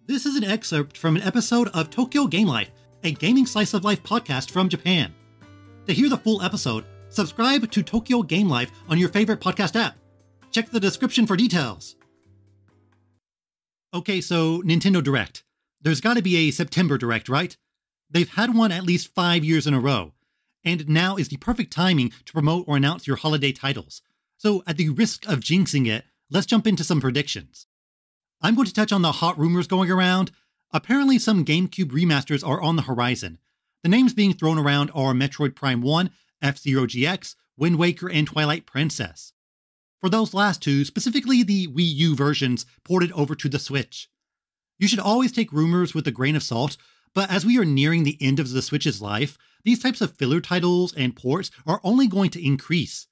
This is an excerpt from an episode of Tokyo Game Life, a gaming slice-of-life podcast from Japan. To hear the full episode, subscribe to Tokyo Game Life on your favorite podcast app. Check the description for details. Okay, so Nintendo Direct. There's gotta be a September Direct, right? They've had one at least 5 years in a row, and now is the perfect timing to promote or announce your holiday titles. So at the risk of jinxing it, let's jump into some predictions. I'm going to touch on the hot rumors going around. Apparently some GameCube remasters are on the horizon. The names being thrown around are Metroid Prime 1, F-Zero GX, Wind Waker, and Twilight Princess. For those last two, specifically the Wii U versions ported over to the Switch. You should always take rumors with a grain of salt, but as we are nearing the end of the Switch's life, these types of filler titles and ports are only going to increase.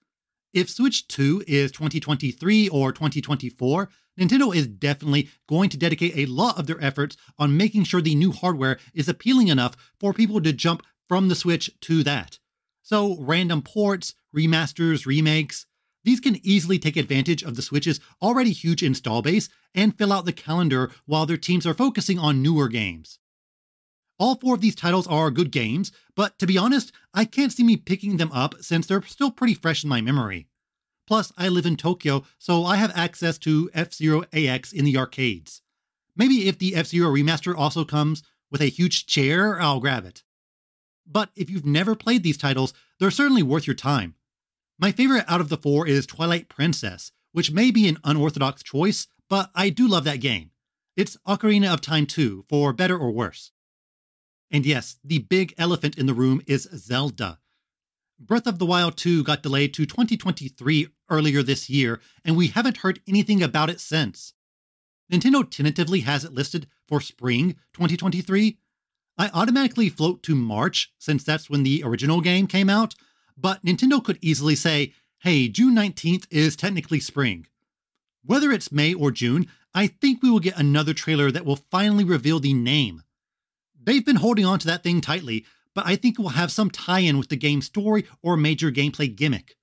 If Switch 2 is 2023 or 2024, Nintendo is definitely going to dedicate a lot of their efforts on making sure the new hardware is appealing enough for people to jump from the Switch to that. So random ports, remasters, remakes, these can easily take advantage of the Switch's already huge install base and fill out the calendar while their teams are focusing on newer games. All four of these titles are good games, but to be honest, I can't see me picking them up since they're still pretty fresh in my memory. Plus, I live in Tokyo, so I have access to F-Zero AX in the arcades. Maybe if the F-Zero remaster also comes with a huge chair, I'll grab it. But if you've never played these titles, they're certainly worth your time. My favorite out of the four is Twilight Princess, which may be an unorthodox choice, but I do love that game. It's Ocarina of Time 2, for better or worse. And yes, the big elephant in the room is Zelda. Breath of the Wild 2 got delayed to 2023 earlier this year, and we haven't heard anything about it since. Nintendo tentatively has it listed for spring 2023. I automatically float to March, since that's when the original game came out, but Nintendo could easily say, hey, June 19th is technically spring. Whether it's May or June, I think we will get another trailer that will finally reveal the name. They've been holding on to that thing tightly, but I think it will have some tie-in with the game's story or major gameplay gimmick.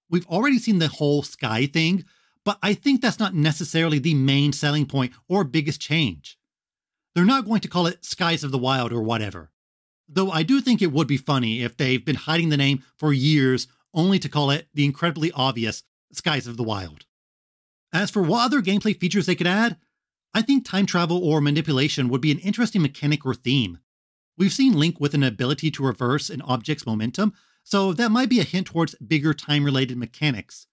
We've already seen the whole sky thing, but I think that's not necessarily the main selling point or biggest change. They're not going to call it Skies of the Wild or whatever. Though I do think it would be funny if they've been hiding the name for years only to call it the incredibly obvious Skies of the Wild. As for what other gameplay features they could add, I think time travel or manipulation would be an interesting mechanic or theme. We've seen Link with an ability to reverse an object's momentum, so that might be a hint towards bigger time-related mechanics.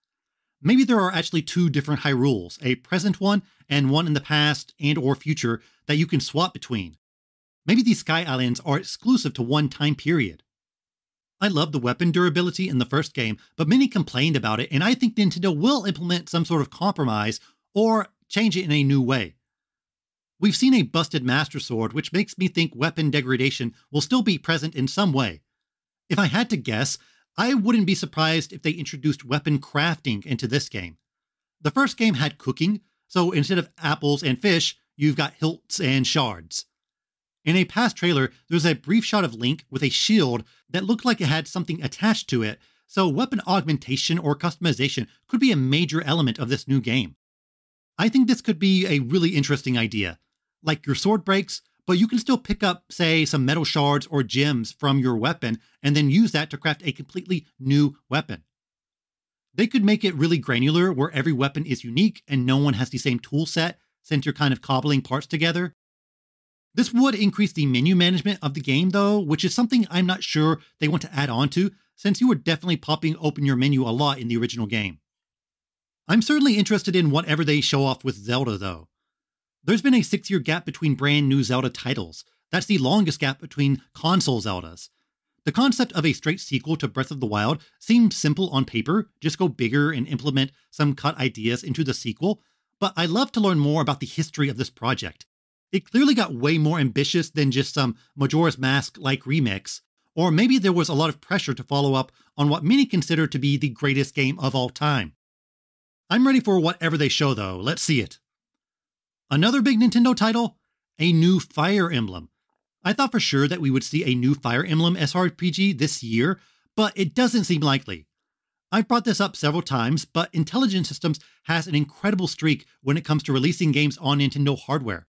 Maybe there are actually two different Hyrules, a present one and one in the past and or future that you can swap between. Maybe these Sky Islands are exclusive to one time period. I love the weapon durability in the first game, but many complained about it, and I think Nintendo will implement some sort of compromise or change it in a new way. We've seen a busted Master Sword, which makes me think weapon degradation will still be present in some way. If I had to guess, I wouldn't be surprised if they introduced weapon crafting into this game. The first game had cooking, so instead of apples and fish, you've got hilts and shards. In a past trailer, there's a brief shot of Link with a shield that looked like it had something attached to it, so weapon augmentation or customization could be a major element of this new game. I think this could be a really interesting idea. Like your sword breaks, but you can still pick up, say, some metal shards or gems from your weapon and then use that to craft a completely new weapon. They could make it really granular where every weapon is unique and no one has the same tool set since you're kind of cobbling parts together. This would increase the menu management of the game though, which is something I'm not sure they want to add on to since you were definitely popping open your menu a lot in the original game. I'm certainly interested in whatever they show off with Zelda though. There's been a 6-year gap between brand new Zelda titles. That's the longest gap between console Zeldas. The concept of a straight sequel to Breath of the Wild seemed simple on paper, just go bigger and implement some cut ideas into the sequel, but I'd love to learn more about the history of this project. It clearly got way more ambitious than just some Majora's Mask-like remix, or maybe there was a lot of pressure to follow up on what many consider to be the greatest game of all time. I'm ready for whatever they show though, let's see it. Another big Nintendo title? A new Fire Emblem. I thought for sure that we would see a new Fire Emblem SRPG this year, but it doesn't seem likely. I've brought this up several times, but Intelligent Systems has an incredible streak when it comes to releasing games on Nintendo hardware.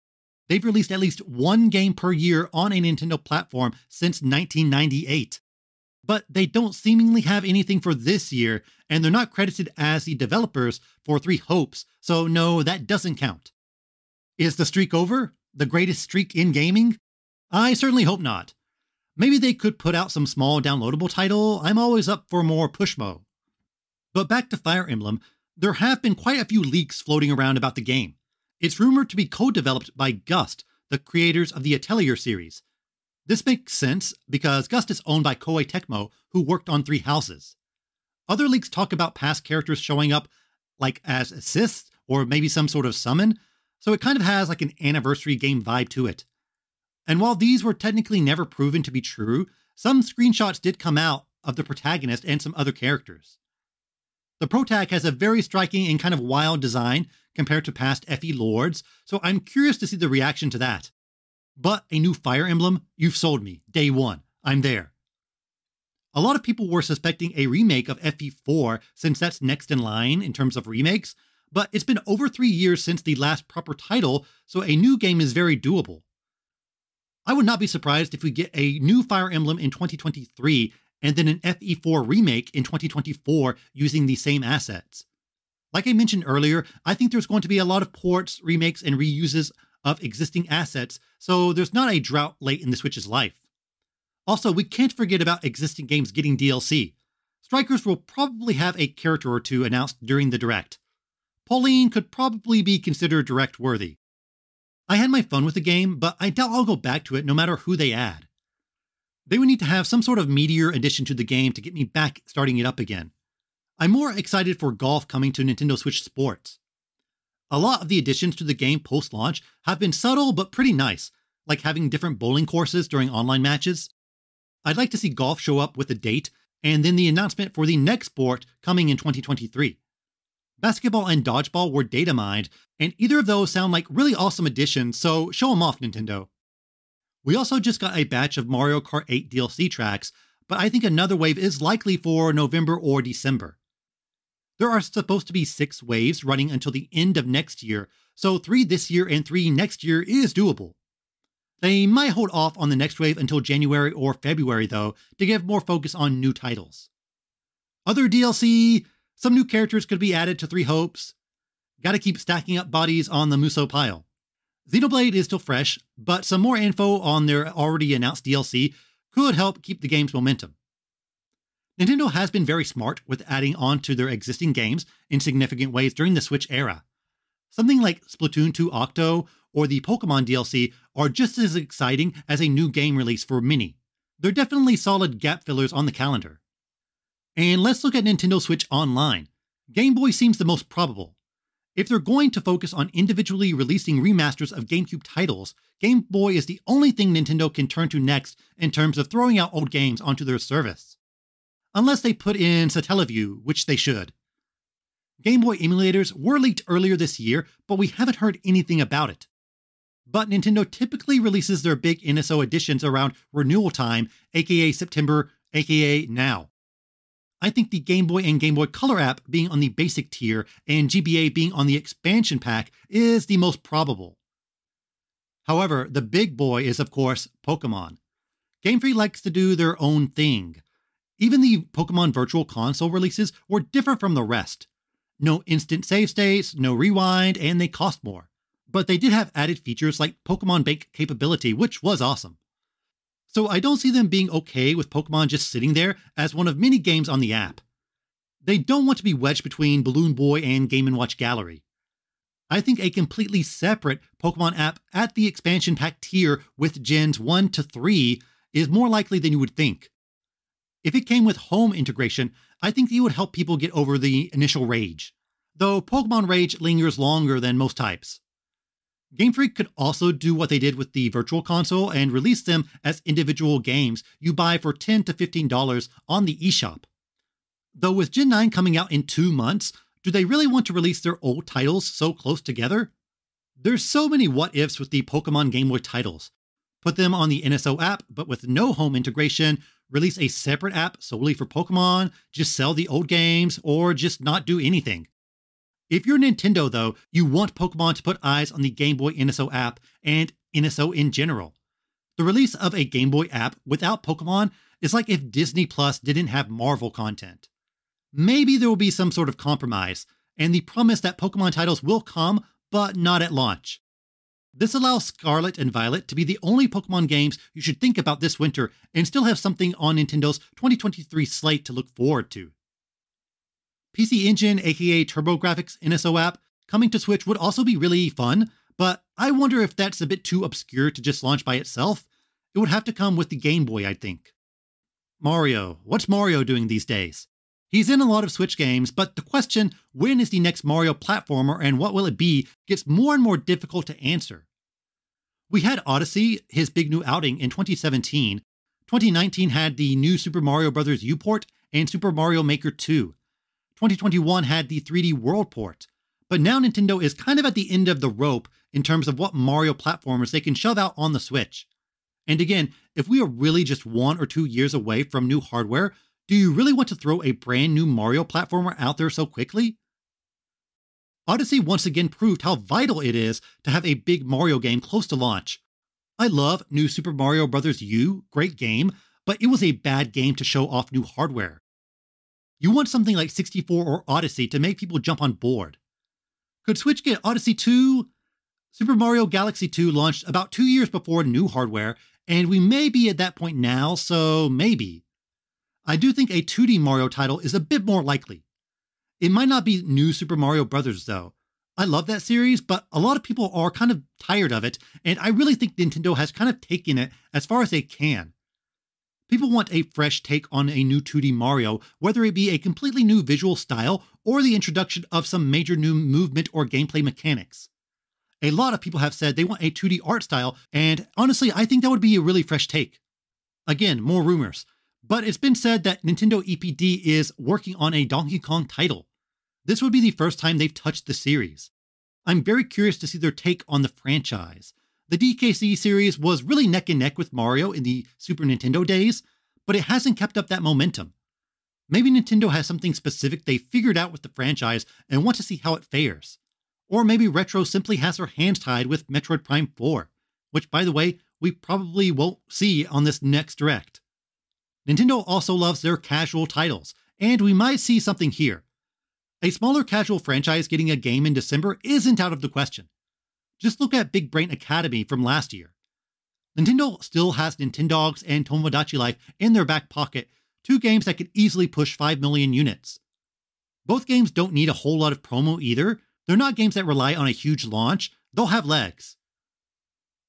They've released at least one game per year on a Nintendo platform since 1998. But they don't seemingly have anything for this year, and they're not credited as the developers for Three Hopes, so no, that doesn't count. Is the streak over? The greatest streak in gaming? I certainly hope not. Maybe they could put out some small downloadable title. I'm always up for more Pushmo. But back to Fire Emblem, there have been quite a few leaks floating around about the game. It's rumored to be co-developed by Gust, the creators of the Atelier series. This makes sense because Gust is owned by Koei Tecmo, who worked on Three Houses. Other leaks talk about past characters showing up like as assists or maybe some sort of summon, so it kind of has like an anniversary game vibe to it. And while these were technically never proven to be true, some screenshots did come out of the protagonist and some other characters. The protag has a very striking and kind of wild design compared to past FE Lords, so I'm curious to see the reaction to that. But a new Fire Emblem? You've sold me. Day one. I'm there. A lot of people were suspecting a remake of FE4 since that's next in line in terms of remakes, but it's been over 3 years since the last proper title, so a new game is very doable. I would not be surprised if we get a new Fire Emblem in 2023 and then an FE4 remake in 2024 using the same assets. Like I mentioned earlier, I think there's going to be a lot of ports, remakes, and reuses of existing assets, so there's not a drought late in the Switch's life. Also, we can't forget about existing games getting DLC. Strikers will probably have a character or two announced during the Direct. Pauline could probably be considered Direct-worthy. I had my fun with the game, but I doubt I'll go back to it no matter who they add. They would need to have some sort of meteor addition to the game to get me back starting it up again. I'm more excited for golf coming to Nintendo Switch Sports. A lot of the additions to the game post-launch have been subtle but pretty nice, like having different bowling courses during online matches. I'd like to see golf show up with a date, and then the announcement for the next sport coming in 2023. Basketball and dodgeball were data mined, and either of those sound like really awesome additions, so show them off, Nintendo. We also just got a batch of Mario Kart 8 DLC tracks, but I think another wave is likely for November or December. There are supposed to be 6 waves running until the end of next year, so 3 this year and 3 next year is doable. They might hold off on the next wave until January or February though, to give more focus on new titles. Other DLC, some new characters could be added to Three Hopes. Gotta keep stacking up bodies on the Musou pile. Xenoblade is still fresh, but some more info on their already announced DLC could help keep the game's momentum. Nintendo has been very smart with adding on to their existing games in significant ways during the Switch era. Something like Splatoon 2 Octo or the Pokemon DLC are just as exciting as a new game release for many. They're definitely solid gap fillers on the calendar. And let's look at Nintendo Switch Online. Game Boy seems the most probable. If they're going to focus on individually releasing remasters of GameCube titles, Game Boy is the only thing Nintendo can turn to next in terms of throwing out old games onto their service. Unless they put in Satellaview, which they should. Game Boy emulators were leaked earlier this year, but we haven't heard anything about it. But Nintendo typically releases their big NSO editions around renewal time, aka September, aka now. I think the Game Boy and Game Boy Color app being on the basic tier and GBA being on the expansion pack is the most probable. However, the big boy is, of course, Pokemon. Game Freak likes to do their own thing. Even the Pokemon Virtual Console releases were different from the rest. No instant save states, no rewind, and they cost more. But they did have added features like Pokemon Bank capability, which was awesome. So I don't see them being okay with Pokemon just sitting there as one of many games on the app. They don't want to be wedged between Balloon Boy and Game & Watch Gallery. I think a completely separate Pokemon app at the expansion pack tier with Gens 1 to 3 is more likely than you would think. If it came with home integration, I think it would help people get over the initial rage. Though Pokemon Rage lingers longer than most types. Game Freak could also do what they did with the Virtual Console and release them as individual games you buy for $10 to $15 on the eShop. Though with Gen 9 coming out in 2 months, do they really want to release their old titles so close together? There's so many what-ifs with the Pokemon Game Boy titles. Put them on the NSO app, but with no home integration, release a separate app solely for Pokemon, just sell the old games, or just not do anything. If you're Nintendo, though, you want Pokemon to put eyes on the Game Boy NSO app and NSO in general. The release of a Game Boy app without Pokemon is like if Disney Plus didn't have Marvel content. Maybe there will be some sort of compromise, and the promise that Pokemon titles will come, but not at launch. This allows Scarlet and Violet to be the only Pokemon games you should think about this winter and still have something on Nintendo's 2023 slate to look forward to. PC Engine, aka TurboGrafx NSO app, coming to Switch would also be really fun, but I wonder if that's a bit too obscure to just launch by itself. It would have to come with the Game Boy, I'd think. Mario. What's Mario doing these days? He's in a lot of Switch games, but the question, when is the next Mario platformer and what will it be, gets more and more difficult to answer. We had Odyssey, his big new outing, in 2017. 2019 had the new Super Mario Bros. U port and Super Mario Maker 2. 2021 had the 3D World port. But now Nintendo is kind of at the end of the rope in terms of what Mario platformers they can shove out on the Switch. And again, if we are really just 1 or 2 years away from new hardware, do you really want to throw a brand new Mario platformer out there so quickly? Odyssey once again proved how vital it is to have a big Mario game close to launch. I love New Super Mario Bros. U, great game, but it was a bad game to show off new hardware. You want something like 64 or Odyssey to make people jump on board. Could Switch get Odyssey 2? Super Mario Galaxy 2 launched about 2 years before new hardware, and we may be at that point now, so maybe. I do think a 2D Mario title is a bit more likely. It might not be New Super Mario Bros. Though. I love that series, but a lot of people are kind of tired of it, and I really think Nintendo has kind of taken it as far as they can. People want a fresh take on a new 2D Mario, whether it be a completely new visual style or the introduction of some major new movement or gameplay mechanics. A lot of people have said they want a 2D art style, and honestly, I think that would be a really fresh take. Again, more rumors. But it's been said that Nintendo EPD is working on a Donkey Kong title. This would be the first time they've touched the series. I'm very curious to see their take on the franchise. The DKC series was really neck and neck with Mario in the Super Nintendo days, but it hasn't kept up that momentum. Maybe Nintendo has something specific they figured out with the franchise and want to see how it fares. Or maybe Retro simply has their hands tied with Metroid Prime 4, which, by the way, we probably won't see on this next Direct. Nintendo also loves their casual titles, and we might see something here. A smaller casual franchise getting a game in December isn't out of the question. Just look at Big Brain Academy from last year. Nintendo still has Nintendogs and Tomodachi Life in their back pocket, 2 games that could easily push 5 million units. Both games don't need a whole lot of promo either. They're not games that rely on a huge launch. They'll have legs.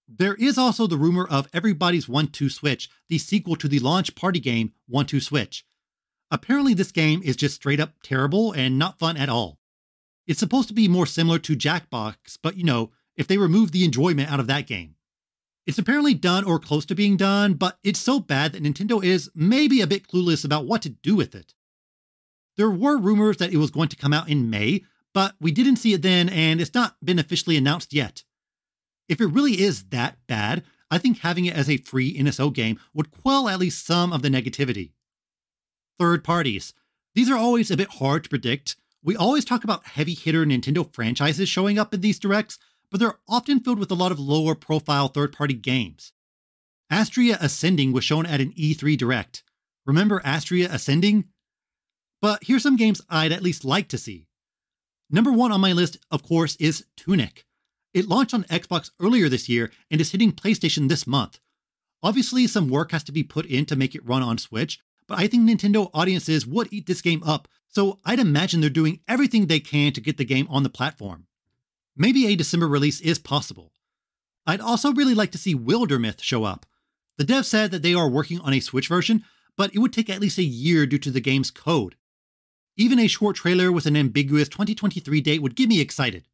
There is also the rumor of Everybody's 1-2 Switch, the sequel to the launch party game 1-2 Switch. Apparently this game is just straight up terrible and not fun at all. It's supposed to be more similar to Jackbox, but if they remove the enjoyment out of that game. It's apparently done or close to being done, but it's so bad that Nintendo is maybe a bit clueless about what to do with it. There were rumors that it was going to come out in May, but we didn't see it then and it's not been officially announced yet. If it really is that bad, I think having it as a free NSO game would quell at least some of the negativity. Third parties. These are always a bit hard to predict. We always talk about heavy hitter Nintendo franchises showing up in these directs, but they're often filled with a lot of lower profile third-party games. Astria Ascending was shown at an E3 Direct. Remember Astria Ascending? But here's some games I'd at least like to see. Number 1 on my list, of course, is Tunic. It launched on Xbox earlier this year and is hitting PlayStation this month. Obviously, some work has to be put in to make it run on Switch, but I think Nintendo audiences would eat this game up, so I'd imagine they're doing everything they can to get the game on the platform. Maybe a December release is possible. I'd also really like to see Wildermyth show up. The devs said that they are working on a Switch version, but it would take at least a year due to the game's code. Even a short trailer with an ambiguous 2023 date would get me excited.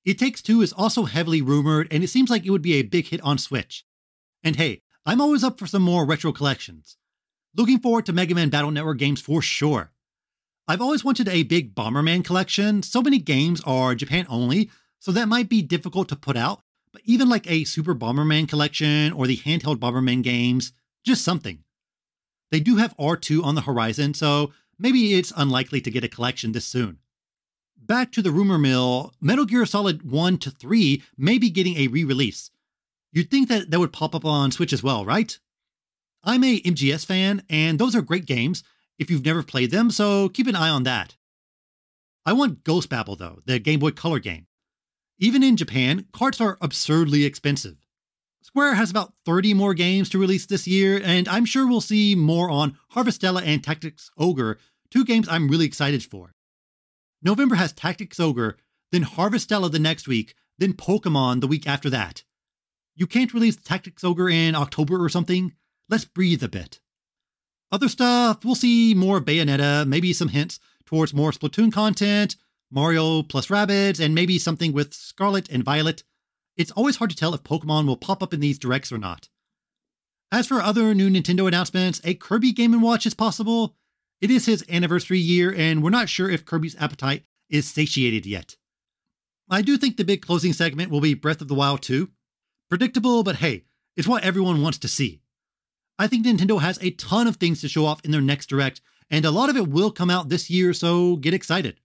It Takes Two is also heavily rumored, and it seems like it would be a big hit on Switch. And hey, I'm always up for some more retro collections. Looking forward to Mega Man Battle Network games for sure. I've always wanted a big Bomberman collection. So many games are Japan only, so that might be difficult to put out, but even like a Super Bomberman collection or the handheld Bomberman games, just something. They do have R2 on the horizon, so maybe it's unlikely to get a collection this soon. back to the rumor mill, Metal Gear Solid 1 to 3 may be getting a re-release. You'd think that would pop up on Switch as well, right? I'm a MGS fan, and those are great games if you've never played them, so keep an eye on that. I want Ghost Babel though, the Game Boy Color game. Even in Japan, carts are absurdly expensive. Square has about 30 more games to release this year, and I'm sure we'll see more on Harvestella and Tactics Ogre, two games I'm really excited for. November has Tactics Ogre, then Harvestella the next week, then Pokemon the week after that. You can't release Tactics Ogre in October or something? Let's breathe a bit. Other stuff, we'll see more of Bayonetta, maybe some hints towards more Splatoon content, Mario plus Rabbids, and maybe something with Scarlet and Violet. It's always hard to tell if Pokemon will pop up in these directs or not. As for other new Nintendo announcements, a Kirby Game and Watch is possible. It is his anniversary year, and we're not sure if Kirby's appetite is satiated yet. I do think the big closing segment will be Breath of the Wild 2. Predictable, but hey, it's what everyone wants to see. I think Nintendo has a ton of things to show off in their next direct, and a lot of it will come out this year, so get excited.